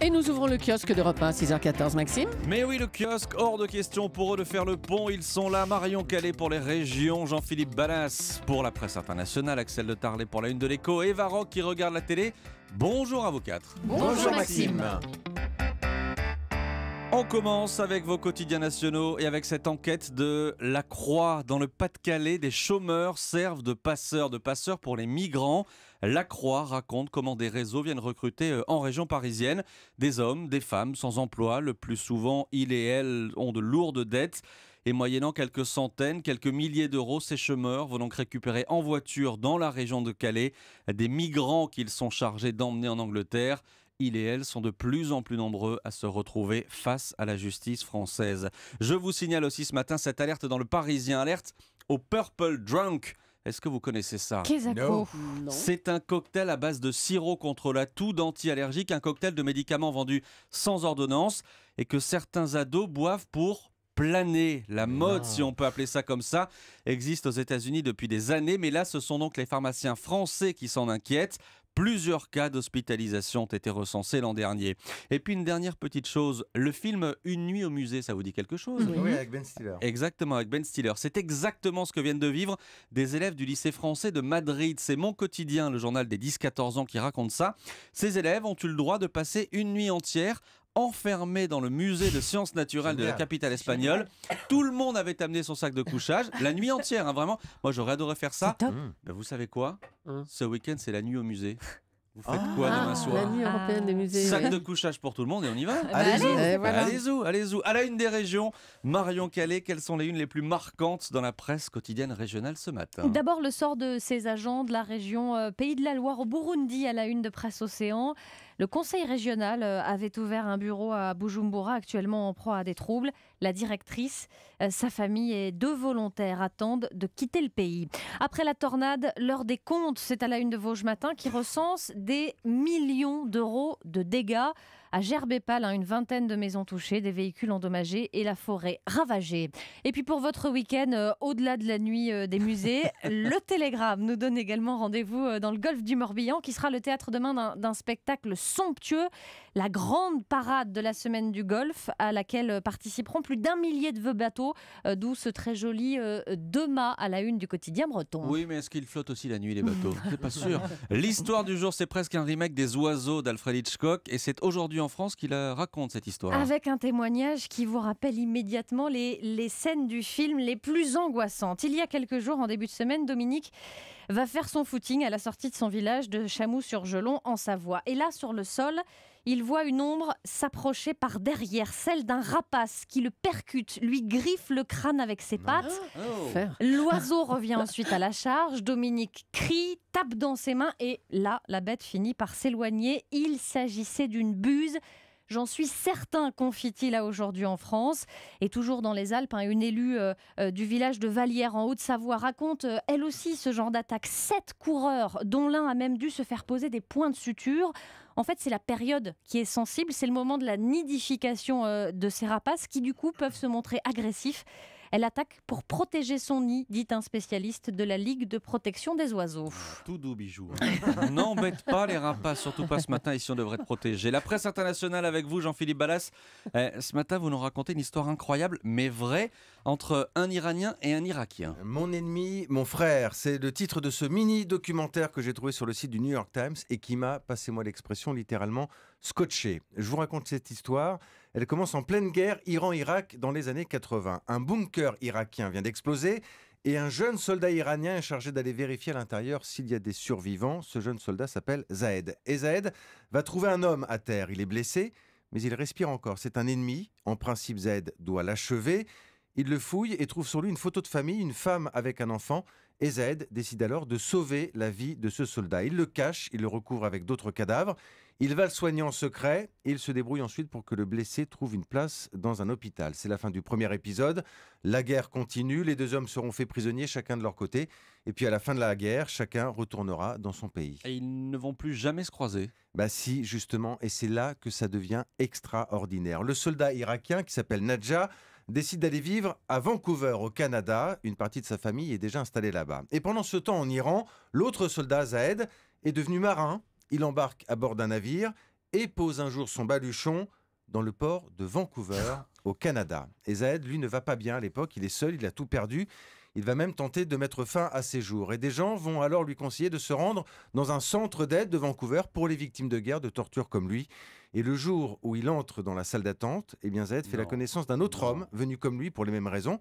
Et nous ouvrons le kiosque d'Europe 1, 6h14, Maxime. Mais oui, le kiosque, hors de question pour eux de faire le pont. Ils sont là. Marion Calais pour les régions, Jean-Philippe Ballas pour la presse internationale, Axel de Tarlet pour la une de l'Écho, Eva Rock qui regarde la télé. Bonjour à vous quatre. Bonjour Maxime. On commence avec vos quotidiens nationaux et avec cette enquête de La Croix. Dans le Pas-de-Calais, des chômeurs servent de passeurs pour les migrants. La Croix raconte comment des réseaux viennent recruter en région parisienne des hommes, des femmes sans emploi. Le plus souvent, ils et elles ont de lourdes dettes. Et moyennant quelques centaines, quelques milliers d'euros, ces chômeurs vont donc récupérer en voiture dans la région de Calais des migrants qu'ils sont chargés d'emmener en Angleterre. Ils et elles sont de plus en plus nombreux à se retrouver face à la justice française. Je vous signale aussi ce matin cette alerte dans le Parisien, alerte au Purple Drunk. Est-ce que vous connaissez ça? Non. C'est un cocktail à base de sirop contre la toux, d'anti-allergiques, un cocktail de médicaments vendus sans ordonnance et que certains ados boivent pour planer. La mode, si on peut appeler ça comme ça, existe aux États-Unis depuis des années, mais là, ce sont donc les pharmaciens français qui s'en inquiètent. Plusieurs cas d'hospitalisation ont été recensés l'an dernier. Et puis une dernière petite chose, le film Une nuit au musée, ça vous dit quelque chose? Oui, avec Ben Stiller. Exactement, avec Ben Stiller. C'est exactement ce que viennent de vivre des élèves du lycée français de Madrid. C'est Mon Quotidien, le journal des 10-14 ans qui raconte ça. Ces élèves ont eu le droit de passer une nuit entière enfermés dans le musée de sciences naturelles de la capitale espagnole. Tout le monde avait amené son sac de couchage, la nuit entière, hein, vraiment. Moi, j'aurais adoré faire ça. C'est top. Ben, vous savez quoi? Ce week-end, c'est la nuit au musée. Vous faites quoi demain soir? La nuit européenne des musées. Sac de couchage pour tout le monde et on y va. allez. Voilà. Allez-y. À la une des régions, Marion Calais, quelles sont les unes les plus marquantes dans la presse quotidienne régionale ce matin? D'abord, le sort de ces agents de la région Pays de la Loire au Burundi à la une de Presse Océan. Le conseil régional avait ouvert un bureau à Bujumbura, actuellement en proie à des troubles. La directrice, sa famille et 2 volontaires attendent de quitter le pays. Après la tornade, l'heure des comptes, c'est à la une de Vosges Matin qui recense des millions d'euros de dégâts. À Gerbépal, une vingtaine de maisons touchées, des véhicules endommagés et la forêt ravagée. Et puis pour votre week-end, au-delà de la nuit des musées, le Télégramme nous donne également rendez-vous dans le golfe du Morbihan qui sera le théâtre demain d'un spectacle somptueux, la grande parade de la semaine du golfe à laquelle participeront plus d'1 millier de bateaux, d'où ce très joli 2 mâts à la une du quotidien breton. Oui, mais est-ce qu'ils flottent aussi la nuit les bateaux? C'est pas sûr. L'histoire du jour, c'est presque un remake des Oiseaux d'Alfred Hitchcock et c'est aujourd'hui en France qu'il raconte cette histoire. Avec un témoignage qui vous rappelle immédiatement les scènes du film les plus angoissantes. Il y a quelques jours, en début de semaine, Dominique va faire son footing à la sortie de son village de Chamoux-sur-Gelon en Savoie. Et là, sur le sol, il voit une ombre s'approcher par derrière, celle d'un rapace qui le percute, lui griffe le crâne avec ses pattes. L'oiseau revient ensuite à la charge. Dominique crie, tape dans ses mains et là, la bête finit par s'éloigner. Il s'agissait d'une buse. J'en suis certain, confie-t-il là aujourd'hui en France. Et toujours dans les Alpes, une élue du village de Vallières en Haute-Savoie raconte elle aussi ce genre d'attaque. 7 coureurs, dont l'un a même dû se faire poser des points de suture. En fait, c'est la période qui est sensible, c'est le moment de la nidification de ces rapaces qui du coup peuvent se montrer agressifs. Elle attaque pour protéger son nid, dit un spécialiste de la Ligue de protection des oiseaux. Tout doux bijou. N'embête pas les rapaces, surtout pas ce matin, ici on devrait être protégés. La presse internationale avec vous, Jean-Philippe Ballas. Ce matin, vous nous racontez une histoire incroyable, mais vraie, entre un Iranien et un Irakien. Mon ennemi, mon frère, c'est le titre de ce mini-documentaire que j'ai trouvé sur le site du New York Times et qui m'a, passez-moi l'expression, littéralement scotché. Je vous raconte cette histoire. Elle commence en pleine guerre Iran-Irak dans les années 80. Un bunker irakien vient d'exploser et un jeune soldat iranien est chargé d'aller vérifier à l'intérieur s'il y a des survivants. Ce jeune soldat s'appelle Zahed. Et Zahed va trouver un homme à terre. Il est blessé, mais il respire encore. C'est un ennemi. En principe, Zahed doit l'achever. Il le fouille et trouve sur lui une photo de famille, une femme avec un enfant. Et Zahed décide alors de sauver la vie de ce soldat. Il le cache, il le recouvre avec d'autres cadavres. Il va le soigner en secret et il se débrouille ensuite pour que le blessé trouve une place dans un hôpital. C'est la fin du premier épisode. La guerre continue, les 2 hommes seront faits prisonniers chacun de leur côté. Et puis à la fin de la guerre, chacun retournera dans son pays. Et ils ne vont plus jamais se croiser. Bah si, justement, et c'est là que ça devient extraordinaire. Le soldat irakien qui s'appelle Nadja décide d'aller vivre à Vancouver, au Canada. Une partie de sa famille est déjà installée là-bas. Et pendant ce temps, en Iran, l'autre soldat, Zahed, est devenu marin. Il embarque à bord d'un navire et pose un jour son baluchon dans le port de Vancouver, au Canada. Et Zahed, lui, ne va pas bien à l'époque, il est seul, il a tout perdu. Il va même tenter de mettre fin à ses jours. Et des gens vont alors lui conseiller de se rendre dans un centre d'aide de Vancouver pour les victimes de guerre, de torture comme lui. Et le jour où il entre dans la salle d'attente, eh bien Zahed fait la connaissance d'un autre homme venu comme lui pour les mêmes raisons.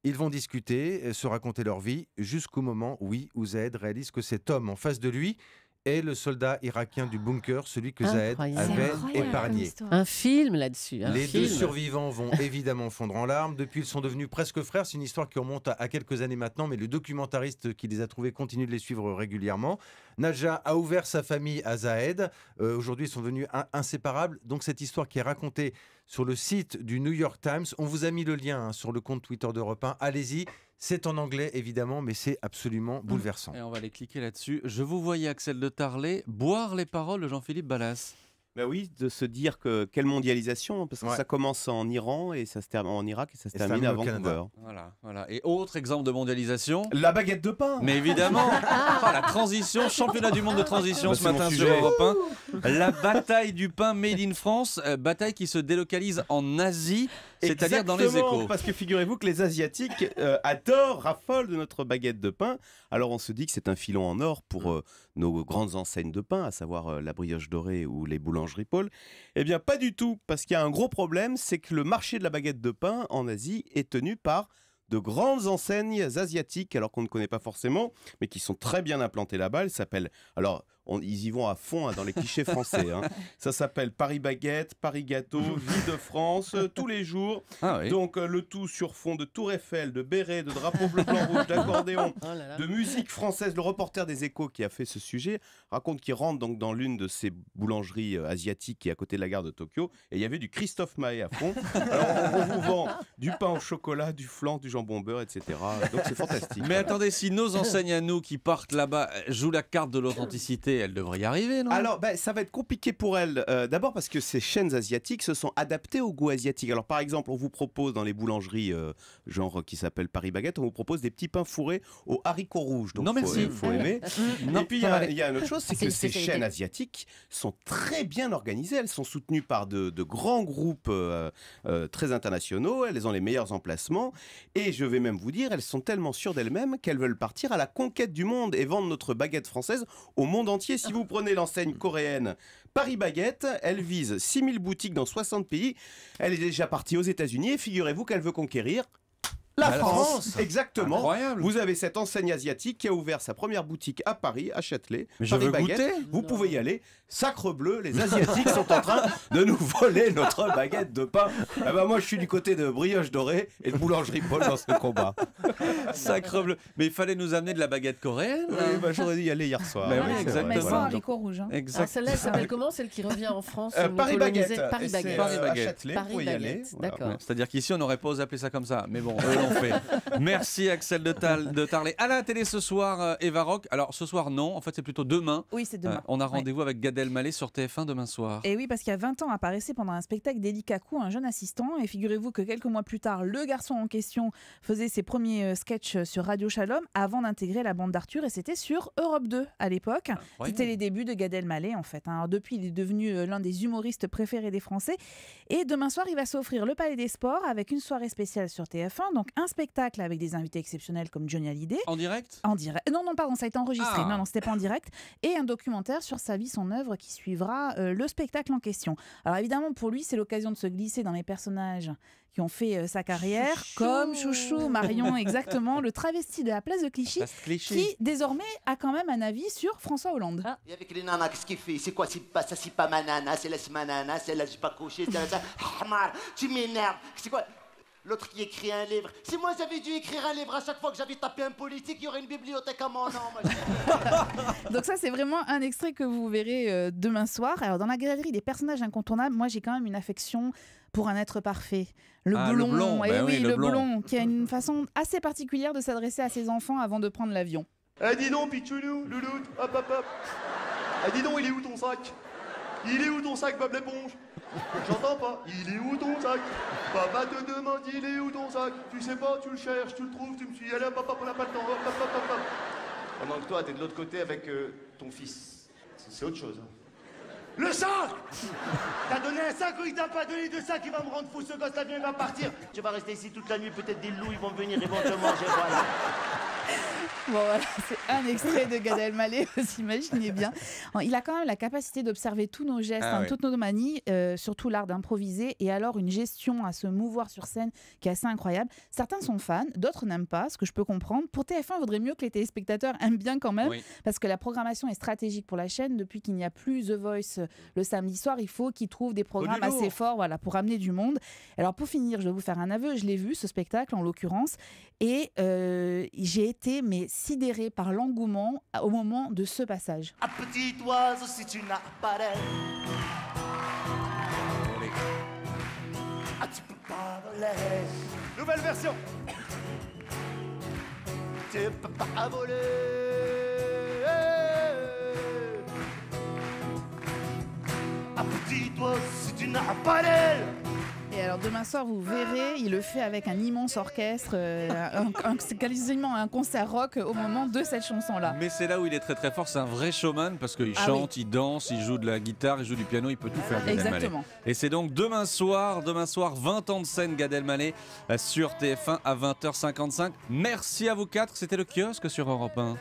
Ils vont discuter, se raconter leur vie, jusqu'au moment, où Zahed réalise que cet homme en face de lui est le soldat irakien du bunker, celui que Zahed avait épargné. Un film là-dessus. Les deux survivants vont évidemment fondre en larmes. Depuis, ils sont devenus presque frères. C'est une histoire qui remonte à quelques années maintenant, mais le documentariste qui les a trouvés continue de les suivre régulièrement. Nadja a ouvert sa famille à Zahed. Aujourd'hui, ils sont devenus inséparables. Donc, cette histoire qui est racontée sur le site du New York Times, on vous a mis le lien sur le compte Twitter d'Europe 1. Allez-y. C'est en anglais, évidemment, mais c'est absolument bouleversant. Et on va aller cliquer là-dessus. Je vous voyais, Axel de Tarlet, boire les paroles de Jean-Philippe Ballas. Ben oui, de se dire que quelle mondialisation, parce que ça commence en Iran et ça se termine en Irak et ça se termine à Vancouver. Voilà. Et autre exemple de mondialisation, la baguette de pain. Mais évidemment, la transition, championnat du monde de transition ce matin sur Europe 1. La bataille du pain made in France, bataille qui se délocalise en Asie, c'est-à-dire dans les Échos. Parce que figurez-vous que les Asiatiques adorent, raffolent de notre baguette de pain. Alors on se dit que c'est un filon en or pour nos grandes enseignes de pain, à savoir la Brioche Dorée ou les boulangeries Paul. Eh bien pas du tout, parce qu'il y a un gros problème, c'est que le marché de la baguette de pain en Asie est tenu par de grandes enseignes asiatiques, alors qu'on ne connaît pas forcément, mais qui sont très bien implantées là-bas. Elles s'appellent... Alors, ils y vont à fond dans les clichés français. Ça s'appelle Paris Baguette, Paris Gâteau, Vie de France, tous les jours. Donc le tout sur fond de Tour Eiffel, de béret, de drapeau bleu, blanc, rouge, d'accordéon, de musique française. Le reporter des Échos qui a fait ce sujet raconte qu'il rentre donc dans l'une de ces boulangeries asiatiques qui est à côté de la gare de Tokyo et il y avait du Christophe Maé à fond. Alors on vous vend du pain au chocolat, du flan, du jambon beurre, etc. Donc c'est fantastique. Mais attendez, si nos enseignes à nous qui partent là-bas jouent la carte de l'authenticité, elles devraient y arriver, non? Alors, ça va être compliqué pour elles. D'abord parce que ces chaînes asiatiques se sont adaptées au goût asiatique. Alors, par exemple, on vous propose dans les boulangeries, genre qui s'appelle Paris Baguette, on vous propose des petits pains fourrés aux haricots rouges. Donc, non, merci. Il faut aimer. Et puis, il y a une autre chose, c'est que ces chaînes asiatiques sont très bien organisées. Elles sont soutenues par de grands groupes très internationaux. Elles ont les meilleurs emplacements. Et je vais même vous dire, elles sont tellement sûres d'elles-mêmes qu'elles veulent partir à la conquête du monde et vendre notre baguette française au monde entier. Si vous prenez l'enseigne coréenne Paris Baguette, elle vise 6000 boutiques dans 60 pays. Elle est déjà partie aux États-Unis et figurez-vous qu'elle veut conquérir la France. Exactement. Incroyable. Vous avez cette enseigne asiatique qui a ouvert sa première boutique à Paris, à Châtelet. Mais je Paris veux Baguette. goûter. Vous pouvez y aller. Sacre bleu, les Asiatiques sont en train de nous voler notre baguette de pain. Eh ben moi, je suis du côté de Brioche Dorée et de Boulangerie Paul dans ce combat. Sacre bleu. Mais il fallait nous amener de la baguette coréenne. Oui, j'aurais dû y aller hier soir. Oui, exactement. Mais sans haricots rouges. Alors celle-là, elle s'appelle comment? Celle qui revient en France Paris Baguette. Paris Baguette. Paris Baguette. À Châtelet, Paris vous pouvez y aller. Baguette. D'accord. C'est-à-dire qu'ici, on n'aurait pas osé appeler ça comme ça. Mais bon, eux l'ont fait. Merci Axel de Tarlet. À la télé ce soir, Eva Rock. Alors ce soir, non. En fait, c'est plutôt demain. Oui, c'est demain. On a rendez-vous avec Gad Elmaleh sur TF1 demain soir. Et oui, parce qu'il y a 20 ans apparaissait pendant un spectacle d'Eli Kakou, un jeune assistant. Et figurez-vous que quelques mois plus tard, le garçon en question faisait ses premiers sketchs sur Radio Shalom avant d'intégrer la bande d'Arthur. Et c'était sur Europe 2 à l'époque. C'était les débuts de Gad Elmaleh en fait. Alors, depuis, il est devenu l'un des humoristes préférés des Français. Et demain soir, il va s'offrir le Palais des Sports avec une soirée spéciale sur TF1. Donc un spectacle avec des invités exceptionnels comme Johnny Hallyday. En direct? En direct. Non, pardon, ça a été enregistré. Ah. Non, c'était pas en direct. Et un documentaire sur sa vie, son œuvre qui suivra le spectacle en question. Alors évidemment, pour lui, c'est l'occasion de se glisser dans les personnages qui ont fait sa carrière, comme Chouchou, Marion, exactement, le travesti de la place de Clichy, qui désormais a quand même un avis sur François Hollande. Et avec les nanas, qu'est-ce qu'il fait? C'est quoi? C'est pas ça, c'est pas ma nana, c'est là, c'est ma nana, c'est là, j'ai pas couché, c'est là, ça. Hamar, tu m'énerves. C'est quoi? L'autre qui écrit un livre. Si moi j'avais dû écrire un livre à chaque fois que j'avais tapé un politique, il y aurait une bibliothèque à mon nom. Donc ça, c'est vraiment un extrait que vous verrez demain soir. Alors dans la galerie des personnages incontournables, moi j'ai quand même une affection pour un être parfait. Le blond. Ben oui, le blond, qui a une façon assez particulière de s'adresser à ses enfants avant de prendre l'avion. Eh dis donc, Pichounou, Louloute, hop hop hop. Eh dis donc, il est où ton sac? Il est où ton sac, Bob l'éponge? J'entends pas. Il est où ton sac? Papa te demande, il est où ton sac? Tu sais pas, tu le cherches, tu le trouves, tu me suis. Allez, papa, on n'a pas le temps. Hop, hop, hop, hop. Pendant que toi, t'es de l'autre côté avec ton fils. C'est autre chose. Hein. Le sac. T'as donné un sac ou il t'a pas donné de sac? Il va me rendre fou, ce gosse là, il va partir. Tu vas rester ici toute la nuit, peut-être des loups, ils vont venir, ils vont te manger, voilà. Bon voilà, c'est un extrait de Gad Elmaleh, vous imaginez bien. Il a quand même la capacité d'observer tous nos gestes, toutes nos manies, surtout l'art d'improviser, et alors une gestion à se mouvoir sur scène qui est assez incroyable. Certains sont fans, d'autres n'aiment pas, ce que je peux comprendre. Pour TF1, il vaudrait mieux que les téléspectateurs aiment bien quand même, parce que la programmation est stratégique pour la chaîne. Depuis qu'il n'y a plus The Voice le samedi soir, il faut qu'ils trouvent des programmes assez forts, voilà, pour amener du monde. Alors pour finir, je vais vous faire un aveu, je l'ai vu ce spectacle en l'occurrence, et j'ai été sidérée par l'engouement au moment de ce passage. Un petit oiseau, si tu n'as pas d'aile. Ah, tu peux pas voler. Nouvelle version. Tu peux pas voler. Un petit oiseau, si tu n'as pas d'aile. Et alors demain soir, vous verrez, il le fait avec un immense orchestre, c'est quasiment un concert rock au moment de cette chanson-là. Mais c'est là où il est très très fort, c'est un vrai showman parce qu'il chante, il danse, il joue de la guitare, il joue du piano, il peut tout faire. Gad Elmaleh. Et c'est donc demain soir, 20 ans de scène Gad Elmaleh sur TF1 à 20h55. Merci à vous quatre, c'était le kiosque sur Europe 1.